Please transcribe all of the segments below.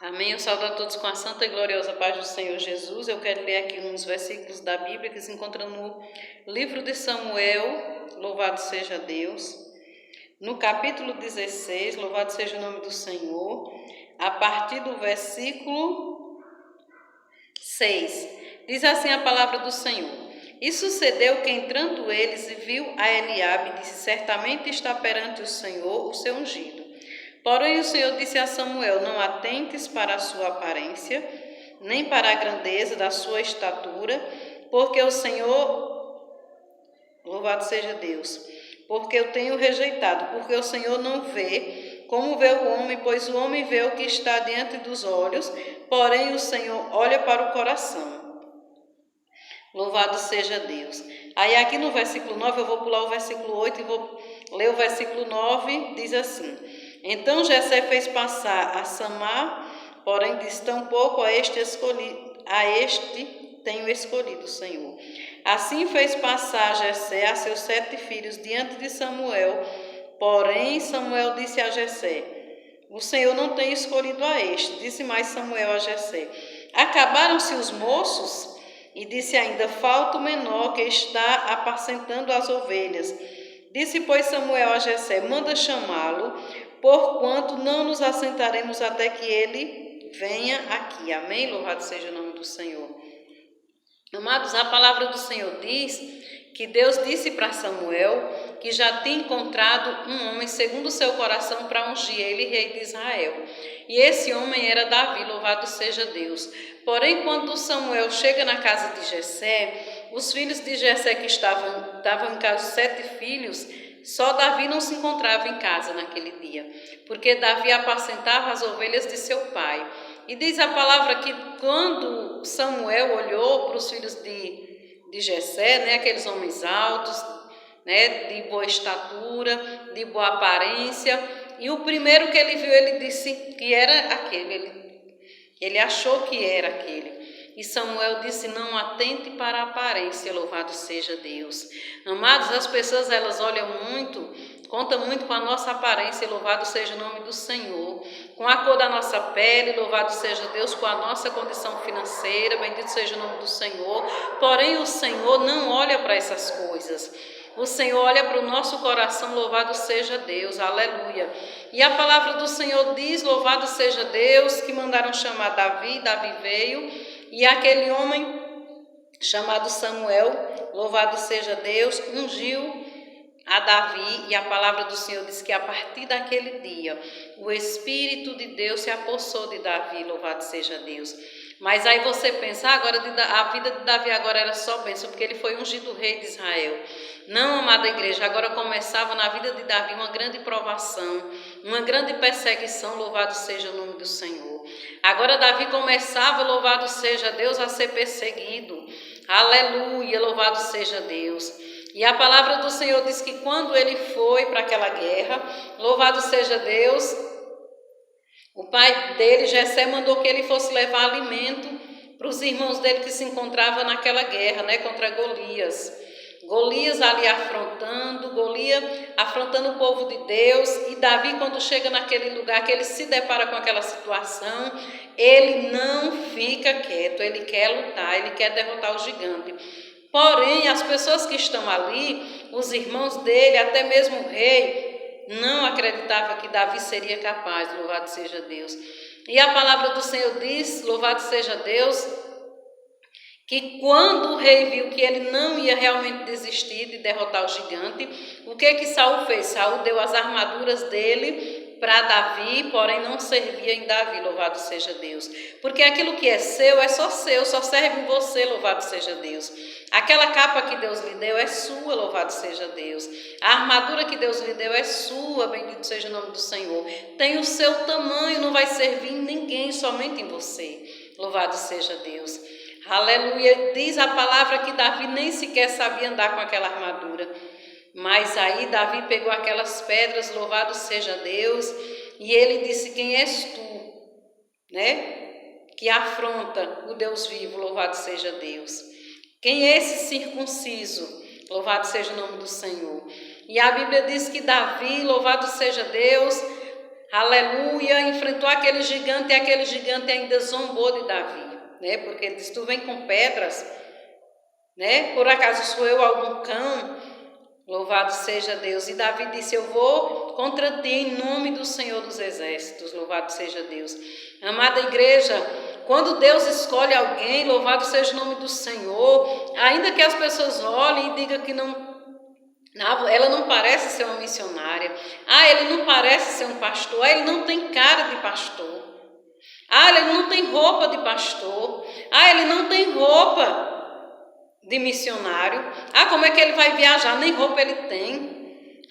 Amém. Eu saúdo a todos com a santa e gloriosa paz do Senhor Jesus. Eu quero ler aqui uns versículos da Bíblia que se encontram no livro de Samuel, louvado seja Deus. No capítulo 16, louvado seja o nome do Senhor, a partir do versículo 6. Diz assim a palavra do Senhor: E sucedeu que, entrando eles, viu a Eliabe, disse: Certamente está perante o Senhor o seu ungido. Porém o Senhor disse a Samuel: Não atentes para a sua aparência, nem para a grandeza da sua estatura, porque o Senhor, louvado seja Deus, porque eu tenho rejeitado, porque o Senhor não vê como vê o homem, pois o homem vê o que está diante dos olhos, porém o Senhor olha para o coração. Louvado seja Deus. Aí aqui no versículo 9, eu vou pular o versículo 8 e vou ler o versículo 9, diz assim: Então Jessé fez passar a Samar, porém disse: Tampouco a este tenho escolhido o Senhor. Assim fez passar Jessé a seus 7 filhos diante de Samuel, porém Samuel disse a Jessé: O Senhor não tem escolhido a este. Disse mais Samuel a Jessé: Acabaram-se os moços? E disse ainda: Falta o menor que está apacentando as ovelhas. Disse, pois, Samuel a Jessé: Manda chamá-lo, porquanto não nos assentaremos até que ele venha aqui. Amém? Louvado seja o nome do Senhor. Amados, a palavra do Senhor diz que Deus disse para Samuel que já tinha encontrado um homem segundo o seu coração para ungir ele rei de Israel. E esse homem era Davi, louvado seja Deus. Porém, quando Samuel chega na casa de Jessé, os filhos de Jessé que estavam em casa, 7 filhos, só Davi não se encontrava em casa naquele dia, porque Davi apacentava as ovelhas de seu pai. E diz a palavra que quando Samuel olhou para os filhos de Jessé, né, aqueles homens altos, né, de boa estatura, de boa aparência, e o primeiro que ele viu, ele disse que era aquele, ele achou que era aquele. E Samuel disse: Não atente para a aparência, louvado seja Deus. Amados, as pessoas elas olham muito, contam muito com a nossa aparência, louvado seja o nome do Senhor, com a cor da nossa pele, louvado seja Deus, com a nossa condição financeira, bendito seja o nome do Senhor. Porém, o Senhor não olha para essas coisas. O Senhor olha para o nosso coração, louvado seja Deus, aleluia. E a palavra do Senhor diz: Louvado seja Deus, que mandaram chamar Davi, Davi veio. E aquele homem chamado Samuel, louvado seja Deus, ungiu a Davi, e a palavra do Senhor diz que a partir daquele dia o Espírito de Deus se apossou de Davi, louvado seja Deus. Mas aí você pensa, agora a vida de Davi agora era só bênção, porque ele foi ungido rei de Israel. Não, amada igreja, agora começava na vida de Davi uma grande provação, uma grande perseguição, louvado seja o nome do Senhor. Agora Davi começava, louvado seja Deus, a ser perseguido. Aleluia, louvado seja Deus. E a palavra do Senhor diz que quando ele foi para aquela guerra, louvado seja Deus, o pai dele, Jessé, mandou que ele fosse levar alimento para os irmãos dele que se encontravam naquela guerra, né, contra Golias. Golias ali afrontando o povo de Deus, e Davi, quando chega naquele lugar, que ele se depara com aquela situação, ele não fica quieto, ele quer lutar, ele quer derrotar o gigante. Porém, as pessoas que estão ali, os irmãos dele, até mesmo o rei, não acreditavam que Davi seria capaz, louvado seja Deus. E a palavra do Senhor diz, louvado seja Deus, que quando o rei viu que ele não ia realmente desistir de derrotar o gigante, o que Saul fez? Saul deu as armaduras dele para Davi, porém não servia em Davi, louvado seja Deus. Porque aquilo que é seu, só serve em você, louvado seja Deus. Aquela capa que Deus lhe deu é sua, louvado seja Deus. A armadura que Deus lhe deu é sua, bendito seja o nome do Senhor. Tem o seu tamanho, não vai servir em ninguém, somente em você, louvado seja Deus. Aleluia, diz a palavra que Davi nem sequer sabia andar com aquela armadura. Mas aí Davi pegou aquelas pedras, louvado seja Deus, e ele disse: Quem és tu, né? Que afronta o Deus vivo, louvado seja Deus. Quem é esse circunciso? Louvado seja o nome do Senhor. E a Bíblia diz que Davi, louvado seja Deus, aleluia, enfrentou aquele gigante e aquele gigante ainda zombou de Davi, né? Porque ele disse, tu vem com pedras, né? Por acaso sou eu algum cão? Louvado seja Deus. E Davi disse, eu vou contra ti em nome do Senhor dos Exércitos, louvado seja Deus. Amada igreja, quando Deus escolhe alguém, louvado seja o nome do Senhor, ainda que as pessoas olhem e digam que ela não parece ser uma missionária, ele não parece ser um pastor, ele não tem cara de pastor, ele não tem roupa de pastor, ele não tem roupa de missionário, como é que ele vai viajar? Nem roupa ele tem.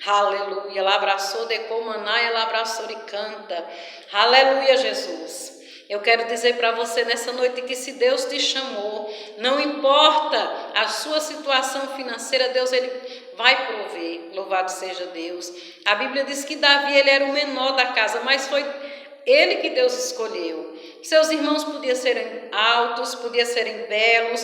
Aleluia, ela abraçou de comanaia, ela abraçou e canta. Aleluia, Jesus. Eu quero dizer para você nessa noite que se Deus te chamou, não importa a sua situação financeira, Deus ele vai prover, louvado seja Deus. A Bíblia diz que Davi ele era o menor da casa, mas foi ele que Deus escolheu. Seus irmãos podiam serem altos, podiam serem belos,